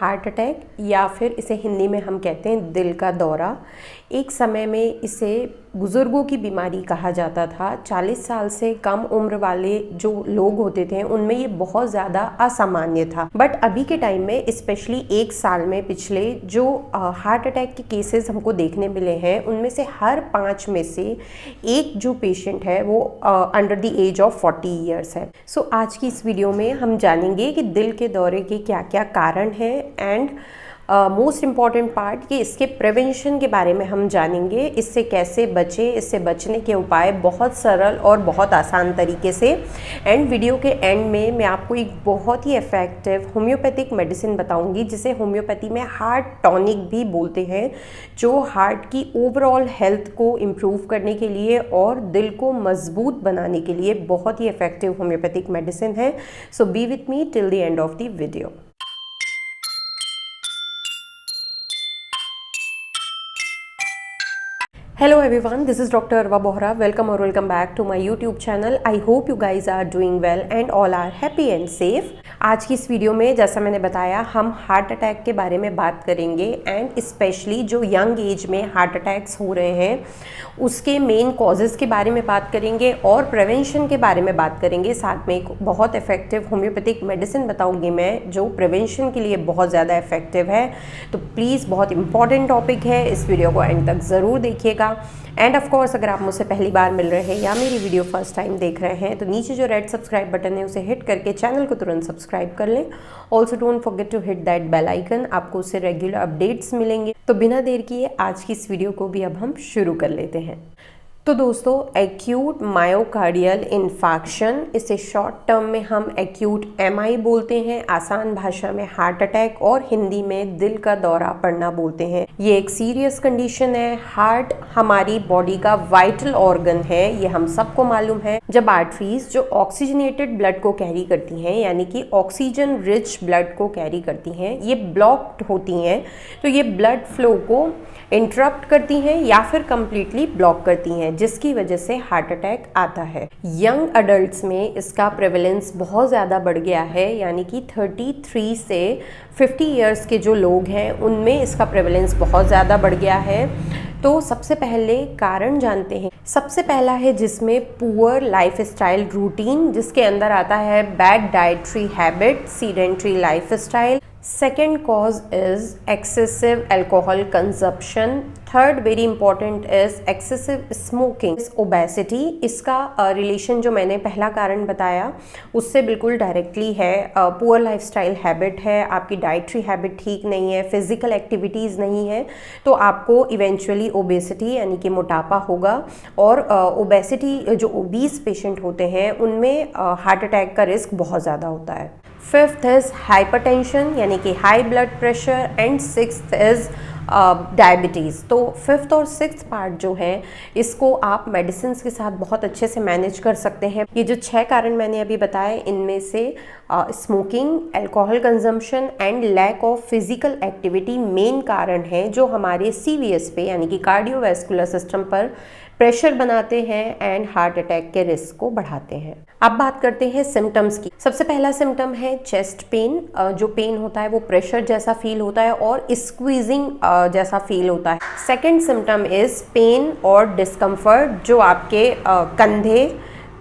Heart attack या फिर इसे हिंदी में हम कहते हैं दिल का दौरा। एक समय में इसे बुज़ुर्गों की बीमारी कहा जाता था। 40 साल से कम उम्र वाले जो लोग होते थे उनमें ये बहुत ज़्यादा असामान्य था। बट अभी के टाइम में स्पेशली एक साल में पिछले जो हार्ट अटैक के केसेस हमको देखने मिले हैं उनमें से हर 5 में से एक जो पेशेंट है वो under the age of 40 years है। सो आज की इस वीडियो में हम जानेंगे कि दिल के दौरे के क्या क्या कारण हैं एंड मोस्ट इम्पॉर्टेंट पार्ट कि इसके प्रिवेंशन के बारे में हम जानेंगे, इससे कैसे बचें, इससे बचने के उपाय बहुत सरल और बहुत आसान तरीके से। एंड वीडियो के एंड में मैं आपको एक बहुत ही इफ़ेक्टिव होम्योपैथिक मेडिसिन बताऊंगी जिसे होम्योपैथी में हार्ट टॉनिक भी बोलते हैं, जो हार्ट की ओवरऑल हेल्थ को इम्प्रूव करने के लिए और दिल को मजबूत बनाने के लिए बहुत ही इफ़ेक्टिव होम्योपैथिक मेडिसिन है। So be with me till the end of the video. Hello everyone, this is Dr. Arwa Bohra. Welcome back to my YouTube channel. I hope you guys are doing well and all are happy and safe. आज की इस video में जैसा मैंने बताया हम heart attack के बारे में बात करेंगे एंड स्पेशली जो यंग एज में हार्ट अटैक्स हो रहे हैं उसके मेन कॉजेज़ के बारे में बात करेंगे और प्रिवेंशन के बारे में बात करेंगे। साथ में एक बहुत इफेक्टिव होम्योपैथिक मेडिसिन बताऊंगी मैं जो प्रिवेंशन के लिए बहुत ज़्यादा इफेक्टिव है। तो प्लीज़ बहुत इंपॉर्टेंट टॉपिक है, इस वीडियो को एंड तक ज़रूर देखिएगा। एंड ऑफ कोर्स अगर आप मुझसे पहली बार मिल रहे हैं या मेरी वीडियो फर्स्ट टाइम देख रहे हैं तो नीचे जो रेड सब्सक्राइब बटन है उसे हिट करके चैनल को तुरंत सब्सक्राइब कर लें। Also don't forget to hit that bell icon, आपको उससे रेगुलर अपडेट्स मिलेंगे। तो बिना देर किए आज की इस वीडियो को भी अब हम शुरू कर लेते हैं। तो दोस्तों, एक्यूट मायोकार्डियल इन्फार्क्शन, इसे शॉर्ट टर्म में हम एक्यूट एमआई बोलते हैं, आसान भाषा में हार्ट अटैक और हिंदी में दिल का दौरा पड़ना बोलते हैं। ये एक सीरियस कंडीशन है। हार्ट हमारी बॉडी का वाइटल ऑर्गन है, ये हम सबको मालूम है। जब आर्टरीज जो ऑक्सीजनेटेड ब्लड को कैरी करती हैं यानी कि ऑक्सीजन रिच ब्लड को कैरी करती हैं, ये ब्लॉक्ड होती हैं तो ये ब्लड फ्लो को इंटरप्ट करती हैं या फिर कंप्लीटली ब्लॉक करती हैं, जिसकी वजह से हार्ट अटैक आता है। यंग अडल्ट्स में इसका प्रेवलेंस बहुत ज़्यादा बढ़ गया है, यानी कि 33 से 50 इयर्स के जो लोग हैं उनमें इसका प्रेवलेंस बहुत ज़्यादा बढ़ गया है। तो सबसे पहले कारण जानते हैं। सबसे पहला है जिसमें पुअर लाइफस्टाइल रूटीन, जिसके अंदर आता है bad dietary habit, sedentary lifestyle. Second cause is excessive alcohol consumption. Third very important is excessive smoking. Obesity, इसका रिलेशन जो मैंने पहला कारण बताया उससे बिल्कुल डायरेक्टली है। पुअर लाइफस्टाइल हैबिट है, आपकी डाइटरी हैबिट ठीक नहीं है, फिजिकल एक्टिविटीज़ नहीं है, तो आपको इवेंचुअली ओबेसिटी यानी कि मोटापा होगा। और ओबेसिटी जो ओबीस पेशेंट होते हैं उनमें हार्ट अटैक का रिस्क बहुत ज़्यादा होता है। फिफ्थ इज़ हाइपरटेंशन यानी कि high blood pressure and sixth is diabetes. तो फिफ्थ और सिक्स्थ पार्ट जो है इसको आप मेडिसिन के साथ बहुत अच्छे से मैनेज कर सकते हैं। ये जो 6 कारण मैंने अभी बताए इनमें से smoking, alcohol consumption and lack of physical activity main कारण हैं जो हमारे सीवीएस पे यानी कि कार्डियोवैस्कुलर सिस्टम पर प्रेशर बनाते हैं एंड हार्ट अटैक के रिस्क को बढ़ाते हैं। अब बात करते हैं सिम्टम्स की। सबसे पहला सिम्टम है चेस्ट पेन। जो पेन होता है वो प्रेशर जैसा फील होता है और स्क्वीजिंग जैसा फील होता है। सेकेंड सिम्टम इज पेन और डिस्कम्फर्ट जो आपके कंधे,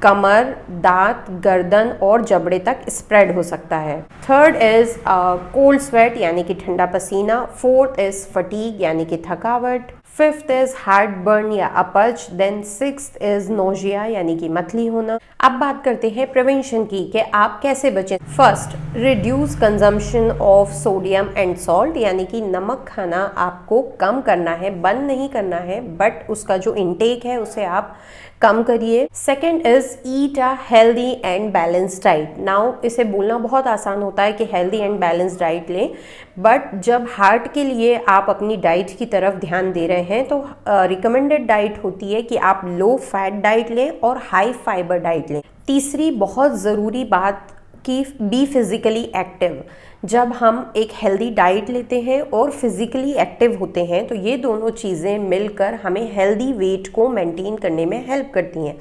कमर, दांत, गर्दन और जबड़े तक स्प्रेड हो सकता है। थर्ड इज कोल्ड स्वेट यानी कि ठंडा पसीना। फोर्थ इज फटीग यानी कि थकावट। फिफ्थ इज हार्ट बर्न या अपच। देन सिक्स्थ इज नोजिया यानी कि मतली होना। अब बात करते हैं प्रिवेंशन की कि आप कैसे बचें। First, reduce consumption of sodium and salt यानी कि नमक खाना आपको कम करना है, बंद नहीं करना है, बट उसका जो इनटेक है उसे आप कम करिए। Second is eat a healthy and balanced diet. Now इसे बोलना बहुत आसान होता है कि हेल्दी एंड बैलेंस्ड डाइट लें, बट जब हार्ट के लिए आप अपनी डाइट की तरफ ध्यान दे रहे हैं तो रिकमेंडेड डाइट होती है कि आप लो फैट डाइट लें और हाई फाइबर डाइट लें। तीसरी बहुत ज़रूरी बात कि बी फिजिकली एक्टिव। जब हम एक हेल्दी डाइट लेते हैं और फिजिकली एक्टिव होते हैं तो ये दोनों चीज़ें मिलकर हमें हेल्दी वेट को मेंटेन करने में हेल्प करती हैं।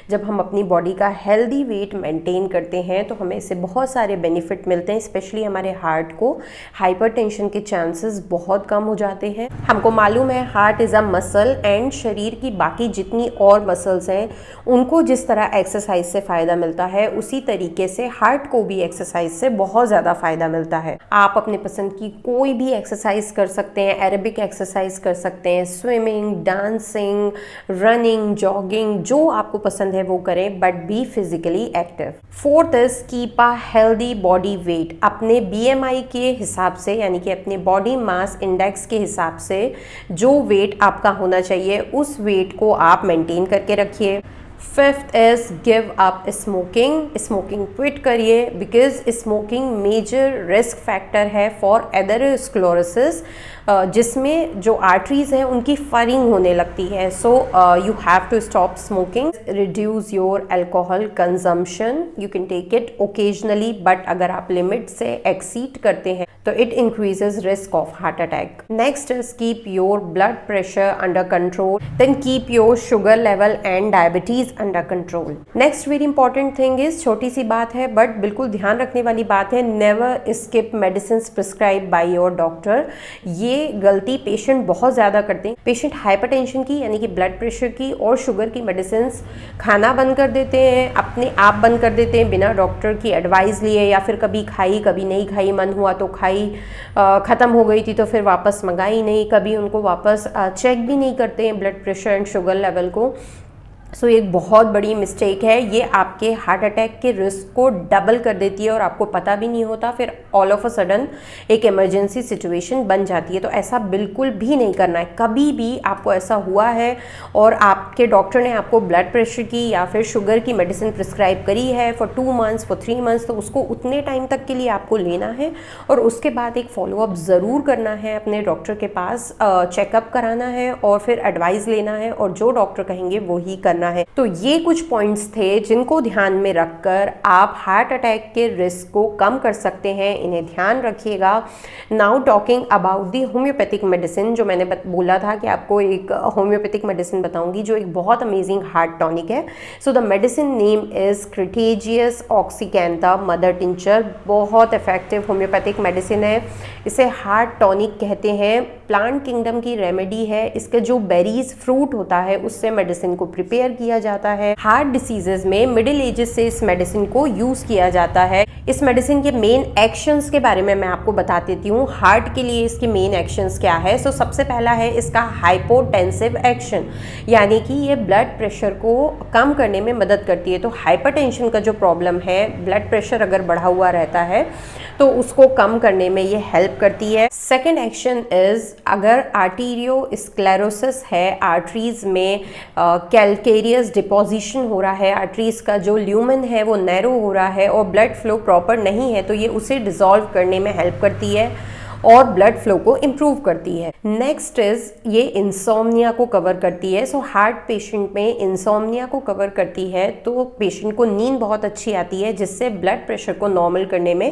जब हम अपनी बॉडी का हेल्दी वेट मेंटेन करते हैं तो हमें इससे बहुत सारे बेनिफिट मिलते हैं, स्पेशली हमारे हार्ट को हाइपरटेंशन के चांसेस बहुत कम हो जाते हैं। हमको मालूम है heart is a muscle and शरीर की बाकी जितनी और मसल्स हैं उनको जिस तरह एक्सरसाइज से फ़ायदा मिलता है उसी तरीके से हार्ट को भी एक्सरसाइज से बहुत ज़्यादा फ़ायदा मिलता है। आप अपने पसंद की कोई भी एक्सरसाइज कर सकते हैं, एरोबिक एक्सरसाइज कर सकते हैं, स्विमिंग, डांसिंग, रनिंग, जॉगिंग, जो आपको पसंद है वो करें, but be physically active. Fourth is keep a healthy body weight. अपने BMI के हिसाब से यानी कि अपने बॉडी मास इंडेक्स के हिसाब से जो वेट आपका होना चाहिए उस वेट को आप मेंटेन करके रखिए। Fifth is give up smoking. Smoking quit करिए because smoking major risk factor है फॉर एथेरोस्क्लेरोसिस, जिसमें जो आर्टरीज हैं उनकी फरिंग होने लगती है। So you have to stop smoking. Reduce your alcohol consumption. You can take it occasionally, but अगर आप लिमिट से एक्सीड करते हैं तो it increases risk of heart attack. Next is keep your blood pressure under control, then keep your sugar level and diabetes under control. Next very important thing is, छोटी सी बात है but बिल्कुल ध्यान रखने वाली बात है, never skip medicine prescribe by your doctor. ये गलती पेशेंट बहुत ज़्यादा करते हैं। पेशेंट हाइपरटेंशन की यानी कि ब्लड प्रेशर की और शुगर की मेडिसिन खाना बंद कर देते हैं, अपने आप बंद कर देते हैं बिना डॉक्टर की एडवाइस लिए, या फिर कभी खाई कभी नहीं खाई, मन हुआ तो खाई, ख़त्म हो गई थी तो फिर वापस मंगाई नहीं, कभी उनको वापस चेक भी नहीं करते हैं blood pressure and sugar level को। सो एक बहुत बड़ी मिस्टेक है, ये आपके हार्ट अटैक के रिस्क को डबल कर देती है और आपको पता भी नहीं होता, फिर ऑल ऑफ अ सडन एक इमरजेंसी सिचुएशन बन जाती है। तो ऐसा बिल्कुल भी नहीं करना है। कभी भी आपको ऐसा हुआ है और आपके डॉक्टर ने आपको ब्लड प्रेशर की या फिर शुगर की मेडिसिन प्रिस्क्राइब करी है फॉर 2 मंथ्स, फॉर 3 मंथ्स, तो उसको उतने टाइम तक के लिए आपको लेना है और उसके बाद एक फॉलोअप ज़रूर करना है, अपने डॉक्टर के पास चेकअप कराना है और फिर एडवाइस लेना है और जो डॉक्टर कहेंगे वो ही करना है। तो ये कुछ पॉइंट्स थे जिनको ध्यान में रखकर आप हार्ट अटैक के रिस्क को कम कर सकते हैं, इन्हें ध्यान रखिएगा। Now talking about the homeopathic medicine, जो मैंने बोला था कि आपको एक होम्योपैथिक मेडिसिन बताऊंगी जो एक बहुत अमेजिंग हार्ट टॉनिक है। So the medicine name is crataegus oxyacantha mother tincture. बहुत इफेक्टिव होम्योपैथिक मेडिसिन है, इसे हार्ट टॉनिक कहते हैं। प्लांट किंगडम की रेमेडी है, इसके जो बेरीज फ्रूट होता है उससे मेडिसिन को प्रिपेयर किया जाता है। हार्ट डिसीजेज में मिडिल एजेस से इस मेडिसिन को यूज किया जाता है। इस मेडिसिन के मेन एक्शंस के बारे में मैं आपको बता देती हूँ। हार्ट के लिए इसके मेन एक्शंस क्या है। सो सबसे पहला है इसका हाइपोटेंसिव एक्शन, यानी कि ये ब्लड प्रेशर को कम करने में मदद करती है। तो हाइपरटेंशन का जो प्रॉब्लम है, ब्लड प्रेशर अगर बढ़ा हुआ रहता है तो उसको कम करने में ये हेल्प करती है। सेकेंड एक्शन इज, अगर आर्टीरियोस्क्लेरोसिस है, आर्टरीज में कैल्केरियस डिपोजिशन हो रहा है, आर्टरीज का जो ल्यूमेन है वो नैरो हो रहा है और ब्लड फ्लो प्रॉपर नहीं है, तो ये उसे डिसॉल्व करने में हेल्प करती है और ब्लड फ्लो को इम्प्रूव करती है। नेक्स्ट इज, ये इंसोम्निया को कवर करती है। सो हार्ट पेशेंट में इंसोम्निया को कवर करती है तो पेशेंट को नींद बहुत अच्छी आती है, जिससे ब्लड प्रेशर को नॉर्मल करने में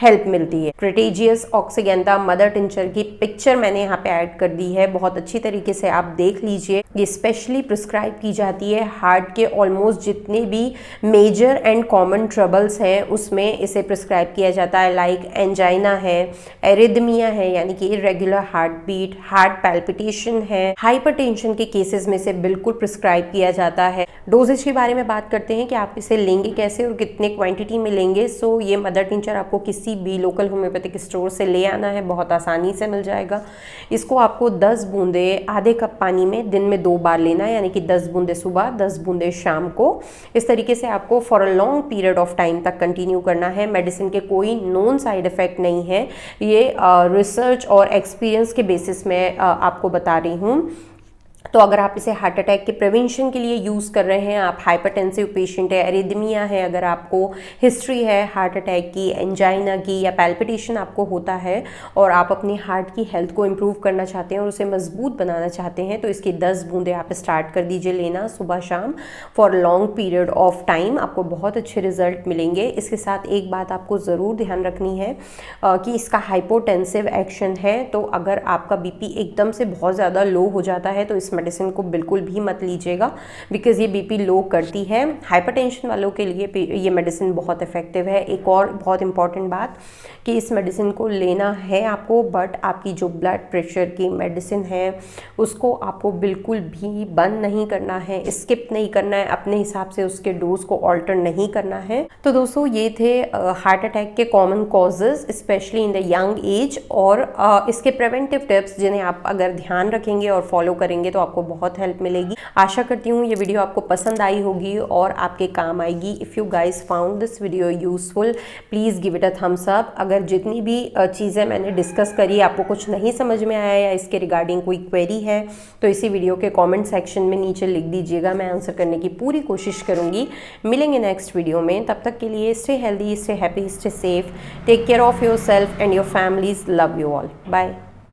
हेल्प मिलती है। क्रिटेजियस ऑक्सीकैंथा मदर टिंचर की पिक्चर मैंने यहाँ पे ऐड कर दी है, बहुत अच्छी तरीके से आप देख लीजिए। ये स्पेशली प्रिस्क्राइब की जाती है हार्ट के ऑलमोस्ट जितने भी मेजर एंड कॉमन ट्रबल्स हैं उसमें इसे प्रिस्क्राइब किया जाता है, लाइक एंजाइना है, एरिदमिया है यानी कि irregular heart beat, heart palpitation है। हाइपरटेंशन के केसेस में से बिल्कुल प्रिस्क्राइब किया जाता है। डोजेज के बारे में बात करते हैं कि आप इसे लेंगे कैसे और कितने क्वांटिटी में लेंगे। सो ये मदर टिंचर आपको किसी भी लोकल होम्योपैथिक स्टोर से ले आना है, बहुत आसानी से मिल जाएगा। इसको आपको 10 बूंदे आधे कप पानी में दिन में 2 बार लेना है, यानी कि 10 बूंदे सुबह, 10 बूंदे शाम को। इस तरीके से आपको for a long period of time तक कंटिन्यू करना है। मेडिसिन के कोई नोन साइड इफेक्ट नहीं है, ये रिसर्च और एक्सपीरियंस के बेसिस में आपको बता रही हूँ। तो अगर आप इसे हार्ट अटैक के प्रिवेंशन के लिए यूज़ कर रहे हैं, आप हाइपरटेंसिव पेशेंट है, एरिदमिया है, अगर आपको हिस्ट्री है हार्ट अटैक की, एंजाइना की या पैल्पिटेशन आपको होता है और आप अपनी हार्ट की हेल्थ को इम्प्रूव करना चाहते हैं और उसे मजबूत बनाना चाहते हैं, तो इसकी 10 बूंदें आप स्टार्ट कर दीजिए लेना सुबह शाम for long period of time. आपको बहुत अच्छे रिजल्ट मिलेंगे। इसके साथ एक बात आपको ज़रूर ध्यान रखनी है कि इसका हाइपोटेंसिव एक्शन है, तो अगर आपका बीपी एकदम से बहुत ज़्यादा लो हो जाता है तो इस मेडिसिन को बिल्कुल भी मत लीजिएगा, बिकॉज ये बीपी लो करती है। हाइपरटेंशन वालों के लिए ये मेडिसिन बहुत इफेक्टिव है। एक और बहुत इंपॉर्टेंट बात कि इस मेडिसिन को लेना है आपको, बट आपकी जो ब्लड प्रेशर की मेडिसिन है उसको आपको बिल्कुल भी बंद नहीं करना है, स्किप नहीं करना है, अपने हिसाब से उसके डोज को ऑल्टर नहीं करना है। तो दोस्तों ये थे हार्ट अटैक के common causes specially in the young age और इसके प्रिवेंटिव टिप्स जिन्हें आप अगर ध्यान रखेंगे और फॉलो करेंगे तो आपको बहुत हेल्प मिलेगी। आशा करती हूँ ये वीडियो आपको पसंद आई होगी और आपके काम आएगी। If you guys found this video useful please give it a thumbs up. अगर जितनी भी चीज़ें मैंने डिस्कस करी आपको कुछ नहीं समझ में आया या इसके रिगार्डिंग कोई क्वेरी है तो इसी वीडियो के कॉमेंट सेक्शन में नीचे लिख दीजिएगा, मैं आंसर करने की पूरी कोशिश करूँगी। मिलेंगे नेक्स्ट वीडियो में, तब तक के लिए stay healthy, stay happy, stay safe, take care of your self and your families. Love you all, bye.